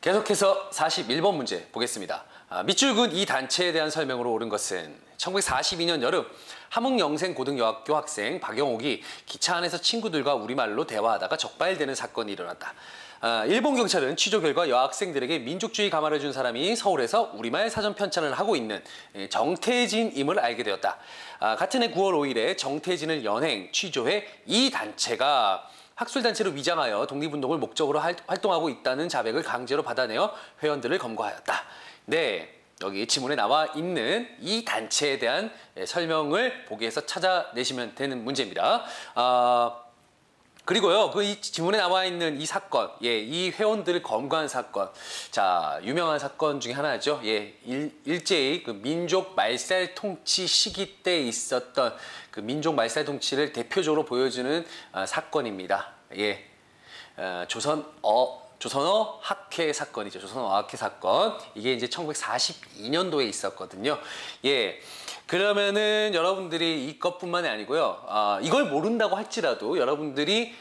계속해서 41번 문제 보겠습니다. 밑줄근 이 단체에 대한 설명으로 옳은 것은 1942년 여름 함흥영생고등여학교 학생 박영옥이 기차 안에서 친구들과 우리말로 대화하다가 적발되는 사건이 일어났다. 일본 경찰은 취조 결과 여학생들에게 민족주의 감화를 준 사람이 서울에서 우리말 사전 편찬을 하고 있는 정태진임을 알게 되었다. 같은 해 9월 5일에 정태진을 연행, 취조해 이 단체가 학술단체로 위장하여 독립운동을 목적으로 활동하고 있다는 자백을 강제로 받아내어 회원들을 검거하였다. 네, 여기 지문에 나와 있는 이 단체에 대한 설명을 보기에서 찾아내시면 되는 문제입니다. 그리고요, 이 지문에 나와 있는 이 사건, 이 회원들을 검거한 사건, 자, 유명한 사건 중에 하나죠. 일제히 그 민족 말살 통치 시기 때 있었던 그 민족 말살 통치를 대표적으로 보여주는 사건입니다. 조선어 학회 사건이죠. 조선어 학회 사건. 이게 이제 1942년도에 있었거든요. 그러면은 여러분들이 이것뿐만이 아니고요. 이걸 모른다고 할지라도 여러분들이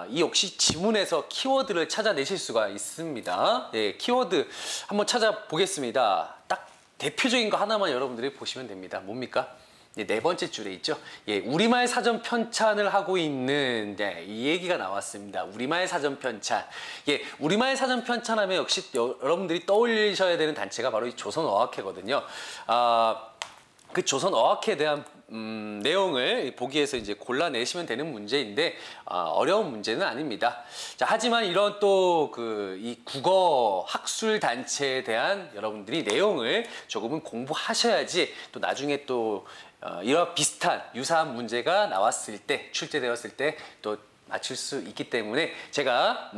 이 역시 지문에서 키워드를 찾아내실 수가 있습니다. 키워드 한번 찾아보겠습니다. 딱 대표적인 거 하나만 여러분들이 보시면 됩니다. 뭡니까? 네 번째 줄에 있죠. 우리말 사전 편찬을 하고 있는 이 얘기가 나왔습니다. 우리말 사전 편찬. 우리말 사전 편찬하면 역시 여러분들이 떠올리셔야 되는 단체가 바로 이 조선어학회거든요. 그 조선어학회에 대한 내용을 보기에서 이제 골라내시면 되는 문제인데 어려운 문제는 아닙니다. 자, 하지만 이런 또 이 국어 학술 단체에 대한 여러분들이 내용을 조금은 공부하셔야지 또 나중에 또 이런 비슷한 유사한 문제가 나왔을 때 출제되었을 때 또 맞출 수 있기 때문에 제가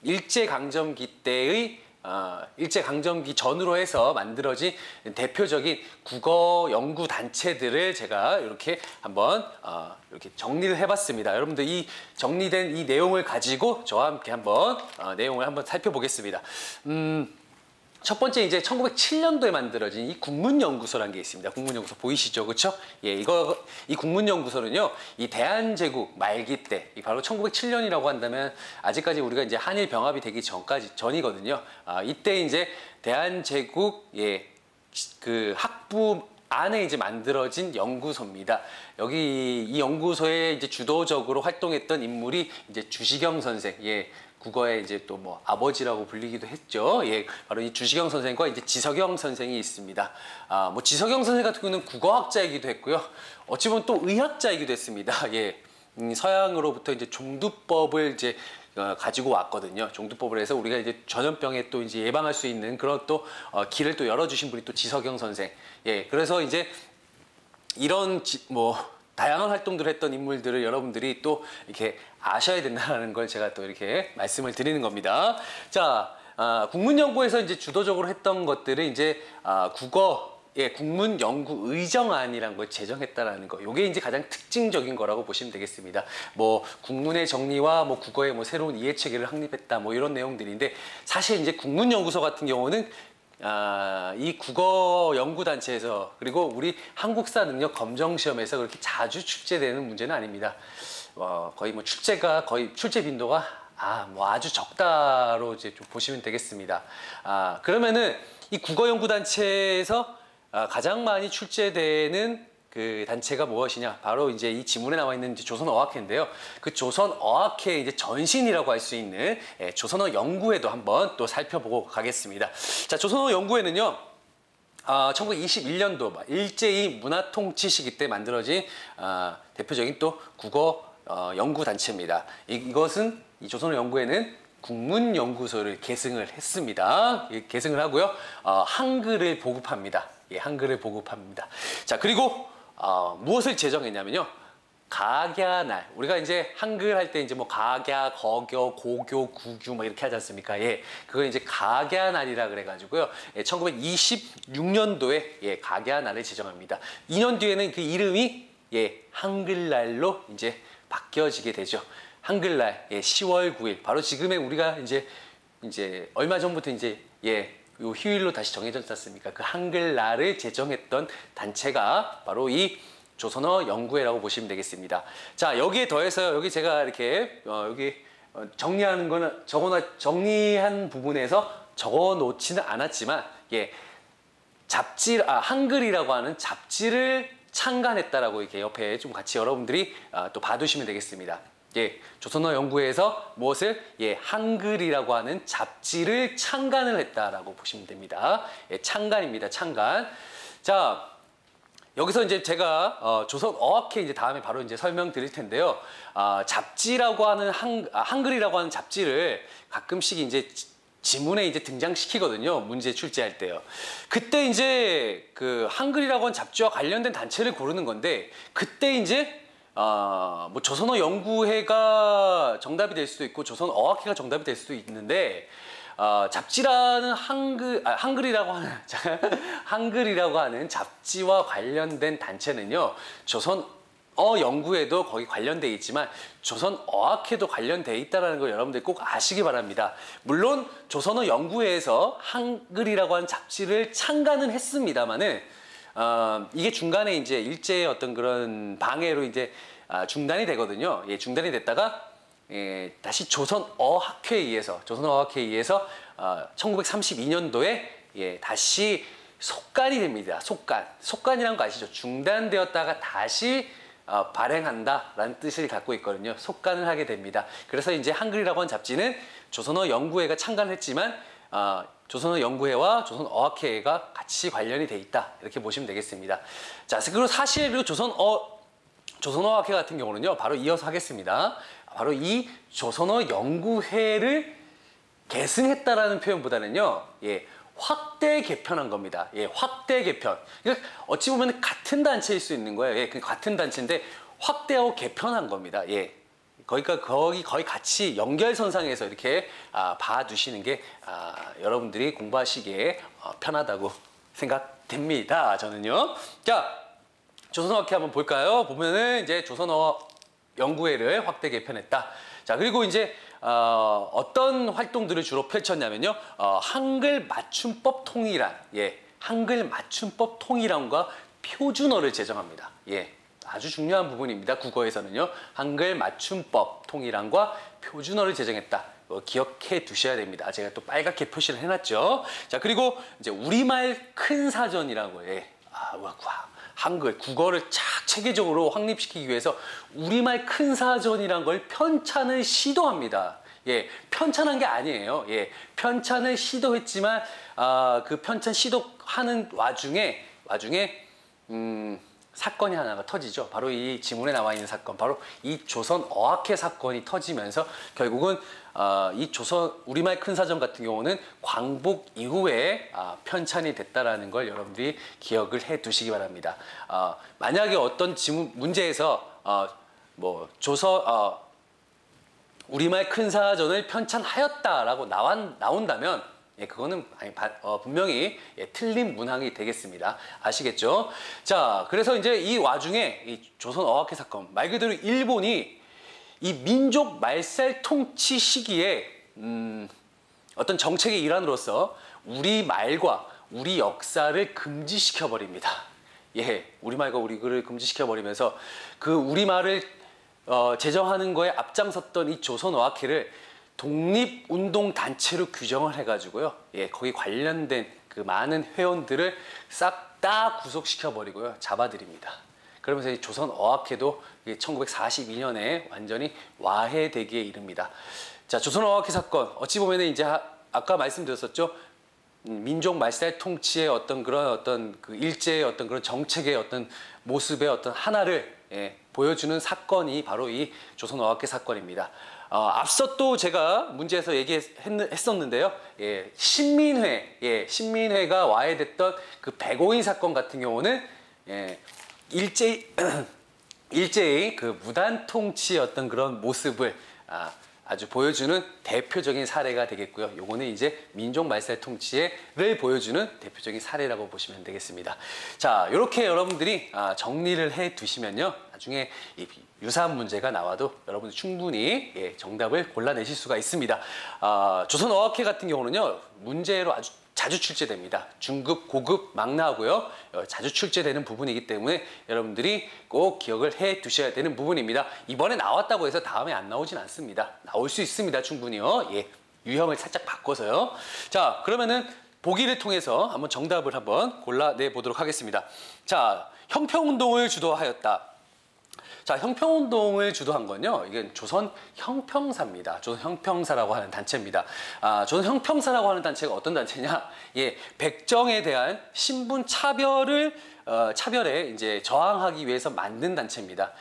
일제강점기 때의 일제강점기 전후로 해서 만들어진 대표적인 국어 연구 단체들을 제가 이렇게 한번 이렇게 정리를 해봤습니다. 여러분들 이 정리된 이 내용을 가지고 저와 함께 한번 내용을 한번 살펴보겠습니다. 첫 번째 이제 1907년도에 만들어진 이 국문연구소라는 게 있습니다. 국문연구소 보이시죠? 그렇죠? 이 국문연구소는요. 이 대한제국 말기 때, 바로 1907년이라고 한다면 아직까지 우리가 이제 한일 병합이 되기 전이거든요. 이때 이제 대한제국 그 학부 안에 이제 만들어진 연구소입니다. 여기 이 연구소에 이제 주도적으로 활동했던 인물이 이제 주시경 선생, 국어의 이제 또 뭐 아버지라고 불리기도 했죠. 바로 이 주시경 선생과 이제 지석영 선생이 있습니다. 뭐 지석영 선생 같은 경우는 국어학자이기도 했고요. 어찌 보면 또 의학자이기도 했습니다. 서양으로부터 이제 종두법을 이제 가지고 왔거든요. 종두법을 해서 우리가 이제 전염병에 또 이제 예방할 수 있는 그런 또 길을 또 열어주신 분이 또 지석영 선생. 그래서 이제 이런 다양한 활동들을 했던 인물들을 여러분들이 또 이렇게 아셔야 된다는 걸 제가 또 이렇게 말씀을 드리는 겁니다. 자, 국문연구에서 이제 주도적으로 했던 것들은 이제 국문연구의정안이라는 걸 제정했다라는 거. 요게 이제 가장 특징적인 거라고 보시면 되겠습니다. 뭐 국문의 정리와 뭐 국어의 뭐 새로운 이해 체계를 확립했다. 뭐 이런 내용들인데 사실 이제 국문연구소 같은 경우는 이 국어연구단체에서 그리고 우리 한국사 능력 검정시험에서 그렇게 자주 출제되는 문제는 아닙니다. 거의 뭐 출제 빈도가 아주 적다로 이제 좀 보시면 되겠습니다. 그러면은 이 국어연구단체에서 가장 많이 출제되는 그 단체가 무엇이냐? 바로 이제 이 지문에 나와 있는 이제 조선어학회인데요. 그 조선어학회의 이제 전신이라고 할 수 있는 조선어 연구회도 한번 또 살펴보고 가겠습니다. 자, 조선어 연구회는요. 1921년도 일제히 문화통치 시기 때 만들어진 대표적인 또 국어 연구 단체입니다. 이것은 이 조선어 연구회는 국문연구소를 계승을 했습니다. 계승을 하고요. 한글을 보급합니다. 한글을 보급합니다. 자, 그리고 무엇을 제정했냐면요. 각야날. 우리가 이제 한글 할 때 이제 뭐 각야, 거교, 고교, 구규 뭐 이렇게 하지 않습니까? 그걸 이제 각야날이라 그래가지고요. 1926년도에 각야날을 제정합니다. 2년 뒤에는 그 이름이 한글날로 이제 바뀌어지게 되죠. 한글날 10월 9일. 바로 지금의 우리가 이제 얼마 전부터 이제 요 휴일로 다시 정해졌지 않습니까? 그 한글날을 제정했던 단체가 바로 이 조선어 연구회라고 보시면 되겠습니다. 자, 여기에 더해서 여기 제가 이렇게 정리하는 거는 정리한 부분에서 적어 놓지는 않았지만 예, 한글이라고 하는 잡지를 창간했다라고 이렇게 옆에 좀 같이 여러분들이 또 봐두시면 되겠습니다. 예, 조선어 연구회에서 무엇을 한글이라고 하는 잡지를 창간을 했다라고 보시면 됩니다. 예, 창간입니다. 창간. 자, 여기서 이제 제가 조선 어학회 이제 다음에 바로 이제 설명드릴 텐데요. 잡지라고 하는 한글이라고 하는 잡지를 가끔씩 이제 지문에 이제 등장시키거든요. 문제 출제할 때요. 그때 이제 그 한글이라고 하는 잡지와 관련된 단체를 고르는 건데 그때 이제 뭐 조선어 연구회가 정답이 될 수도 있고 조선 어학회가 정답이 될 수도 있는데 잡지라는 한글이라고 하는 한글이라고 하는 잡지와 관련된 단체는요. 조선 연구에도 거기 관련돼 있지만 조선 어학회도 관련돼 있다는 걸 여러분들 꼭 아시기 바랍니다. 물론 조선어 연구회에서 한글이라고 하는 잡지를 창간은 했습니다만은 이게 중간에 이제 일제의 어떤 그런 방해로 이제 중단이 되거든요. 예, 중단이 됐다가 다시 조선어학회에 의해서 1932년도에 다시 속간이 됩니다. 속간이라는 거 아시죠? 중단되었다가 다시 발행한다라는 뜻을 갖고 있거든요. 속간을 하게 됩니다. 그래서 이제 한글이라고 하는 잡지는 조선어 연구회가 창간을 했지만 조선어 연구회와 조선어학회가 같이 관련이 돼 있다. 이렇게 보시면 되겠습니다. 자, 그리고 사실 그리고 조선어학회 같은 경우는요. 바로 이어서 하겠습니다. 바로 이 조선어 연구회를 계승했다라는 표현보다는요. 예, 확대 개편한 겁니다. 예, 확대 개편. 그러니까 어찌 보면 같은 단체일 수 있는 거예요. 예, 같은 단체인데 확대하고 개편한 겁니다. 예. 거기가 거의 같이 연결선상에서 이렇게 봐두시는 게 여러분들이 공부하시기에 편하다고 생각됩니다. 저는요. 자, 조선어학회 한번 볼까요? 보면은 이제 조선어 연구회를 확대 개편했다. 자, 그리고 이제 어떤 활동들을 주로 펼쳤냐면요. 한글 맞춤법 통일안, 한글 맞춤법 통일안과 표준어를 제정합니다. 예. 아주 중요한 부분입니다. 국어에서는요. 한글 맞춤법 통일안과 표준어를 제정했다. 기억해 두셔야 됩니다. 제가 또 빨갛게 표시를 해놨죠. 자, 그리고 이제 우리말 큰 사전이라고 한글, 국어를 착 체계적으로 확립시키기 위해서 우리말 큰 사전이란 걸 편찬을 시도합니다. 예, 편찬한 게 아니에요. 예, 편찬을 시도했지만 그 편찬 시도하는 와중에 사건이 하나가 터지죠. 바로 이 지문에 나와 있는 사건, 바로 이 조선 어학회 사건이 터지면서 결국은 이 조선 우리말 큰 사전 같은 경우는 광복 이후에 편찬이 됐다라는 걸 여러분들이 기억을 해 두시기 바랍니다. 만약에 어떤 지문 문제에서 우리말 큰 사전을 편찬하였다라고 나온다면 그거는 분명히 틀린 문항이 되겠습니다. 아시겠죠? 자, 그래서 이제 이 와중에 이 조선 어학회 사건, 말 그대로 일본이 이 민족 말살 통치 시기에 어떤 정책의 일환으로서 우리 말과 우리 역사를 금지시켜 버립니다. 예, 우리말과 우리 글을 금지시켜 버리면서 그 우리말을 제정하는 거에 앞장섰던 이 조선 어학회를 독립운동단체로 규정을 해가지고요. 예, 거기 관련된 그 많은 회원들을 싹 다 구속시켜 버리고요. 잡아들입니다. 그러면서 이 조선 어학회도 1942년에 완전히 와해되기에 이릅니다. 자, 조선 어학회 사건 어찌 보면 이제 아까 말씀드렸었죠. 민족 말살 통치의 어떤 그 일제의 어떤 그런 정책의 어떤 모습의 어떤 하나를 보여주는 사건이 바로 이 조선 어학회 사건입니다. 앞서 또 제가 문제에서 얘기했었는데요. 신민회가 와해됐던 그 백오인 사건 같은 경우는 일제의 그 무단 통치의 어떤 그런 모습을 아주 보여주는 대표적인 사례가 되겠고요. 요거는 이제 민족 말살 통치를 보여주는 대표적인 사례라고 보시면 되겠습니다. 자, 이렇게 여러분들이 정리를 해 두시면요. 나중에 이 유사한 문제가 나와도 여러분들 충분히 정답을 골라내실 수가 있습니다. 조선 어학회 같은 경우는요. 문제로 아주 자주 출제됩니다. 중급, 고급 막 나오고요. 자주 출제되는 부분이기 때문에 여러분들이 꼭 기억을 해 두셔야 되는 부분입니다. 이번에 나왔다고 해서 다음에 안 나오진 않습니다. 나올 수 있습니다. 충분히요. 예. 유형을 살짝 바꿔서요. 자, 그러면은 보기를 통해서 한번 정답을 한번 골라내 보도록 하겠습니다. 자, 형평운동을 주도하였다. 자, 형평운동을 주도한 건요, 이건 조선 형평사입니다. 조선 형평사라고 하는 단체입니다. 조선 형평사라고 하는 단체가 어떤 단체냐? 예, 백정에 대한 신분 차별에 이제 저항하기 위해서 만든 단체입니다.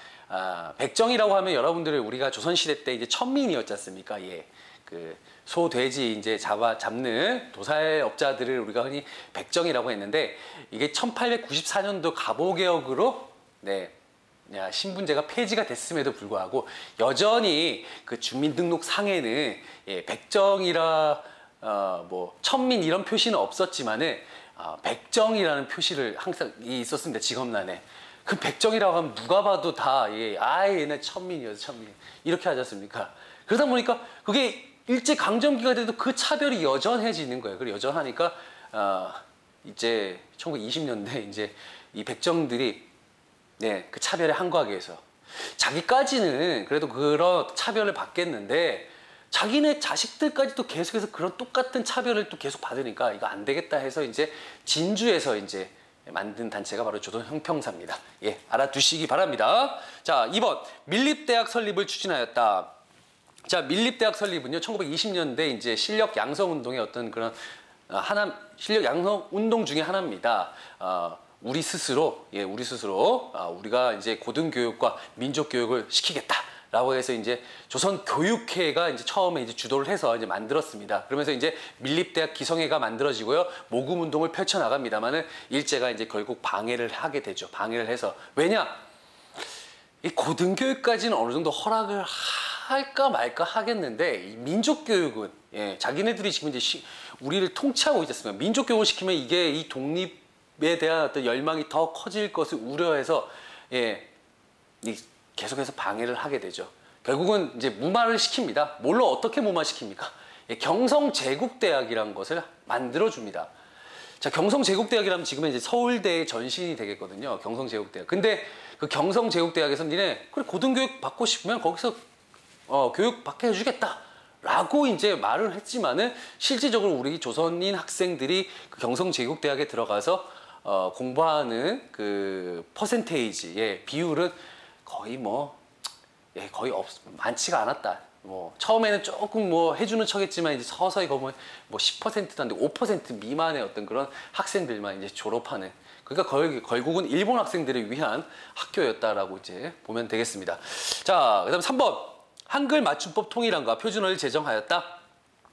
백정이라고 하면 여러분들이 우리가 조선시대 때 이제 천민이었지 않습니까? 예, 그 소, 돼지 이제 잡는 도살업자들을 우리가 흔히 백정이라고 했는데, 이게 1894년도 갑오개혁으로 네, 신분제가 폐지가 됐음에도 불구하고 여전히 그 주민등록상에는 예, 백정이라 뭐 천민 이런 표시는 없었지만은 백정이라는 표시를 항상 있었습니다. 직업란에. 그 백정이라고 하면 누가 봐도 다 예, 얘네 천민이어서 천민 이렇게 하지 않습니까? 그러다 보니까 그게 일제 강점기가 돼도 그 차별이 여전해지는 거예요. 그리고 여전하니까 이제 1920년대 이제 이 백정들이 네, 그 차별에 항거하기 위해서 자기까지는 그래도 그런 차별을 받겠는데 자기네 자식들까지도 계속해서 그런 똑같은 차별을 또 계속 받으니까 이거 안 되겠다 해서 이제 진주에서 이제 만든 단체가 바로 조선 형평사입니다. 예, 알아두시기 바랍니다. 자, 2번 밀립대학 설립을 추진하였다. 자, 밀립대학 설립은요, 1920년대 이제 실력 양성 운동의 어떤 그런 실력 양성 운동 중에 하나입니다. 우리 스스로 우리가 이제 고등교육과 민족교육을 시키겠다라고 해서 이제 조선교육회가 이제 처음에 이제 주도를 해서 이제 만들었습니다. 그러면서 이제 밀립대학 기성회가 만들어지고요, 모금운동을 펼쳐나갑니다만은 일제가 이제 결국 방해를 하게 되죠. 방해를 해서. 왜냐? 이 고등교육까지는 어느 정도 허락을 할까 말까 하겠는데, 이 민족교육은 예, 자기네들이 지금 이제 우리를 통치하고 있지 않습니까? 민족교육을 시키면 이게 이 독립에 대한 어떤 열망이 더 커질 것을 우려해서 예, 계속해서 방해를 하게 되죠. 결국은 이제 무마를 시킵니다. 뭘로 어떻게 무마시킵니까? 예, 경성제국대학이라는 것을 만들어줍니다. 자, 경성제국대학이라면 지금은 이제 서울대의 전신이 되겠거든요. 경성제국대학. 근데 그 경성제국대학에서 니네 그래 고등교육 받고 싶으면 거기서 교육 받게 해주겠다 라고 이제 말을 했지만은 실질적으로 우리 조선인 학생들이 그 경성제국대학에 들어가서 공부하는 그 퍼센테이지 비율은 거의 많지가 않았다. 뭐 처음에는 조금 뭐 해주는 척했지만 이제 서서히 보면 뭐 10%도 안 되고 5% 미만의 어떤 그런 학생들만 이제 졸업하는, 그러니까 결국은 일본 학생들을 위한 학교였다라고 이제 보면 되겠습니다. 자, 그다음 3번 한글 맞춤법 통일안과 표준어를 제정하였다.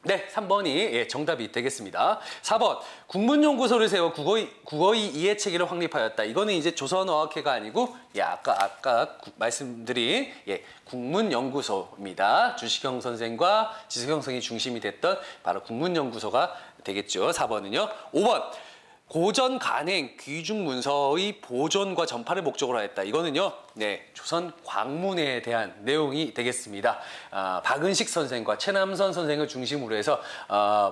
네, 3번이 예, 정답이 되겠습니다. 4번 국문연구소를 세워 국어의 이해체계를 확립하였다. 이거는 이제 조선어학회가 아니고 예, 아까 말씀드린 예, 국문연구소입니다. 주식형 선생과 지석형 선생이 중심이 됐던 바로 국문연구소가 되겠죠. 4번은요. 5번 고전 간행 귀중 문서의 보존과 전파를 목적으로 하였다. 이거는요, 네, 조선 광문에 대한 내용이 되겠습니다. 박은식 선생과 최남선 선생을 중심으로 해서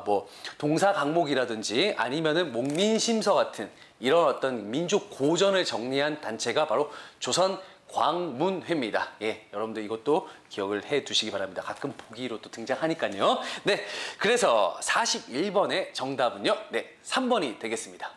뭐 동사 강목이라든지 아니면은 목민심서 같은 이런 어떤 민족 고전을 정리한 단체가 바로 조선 광문회입니다. 예, 여러분들 이것도 기억을 해 두시기 바랍니다. 가끔 보기로 또 등장하니까요. 네, 그래서 41번의 정답은요, 네, 3번이 되겠습니다.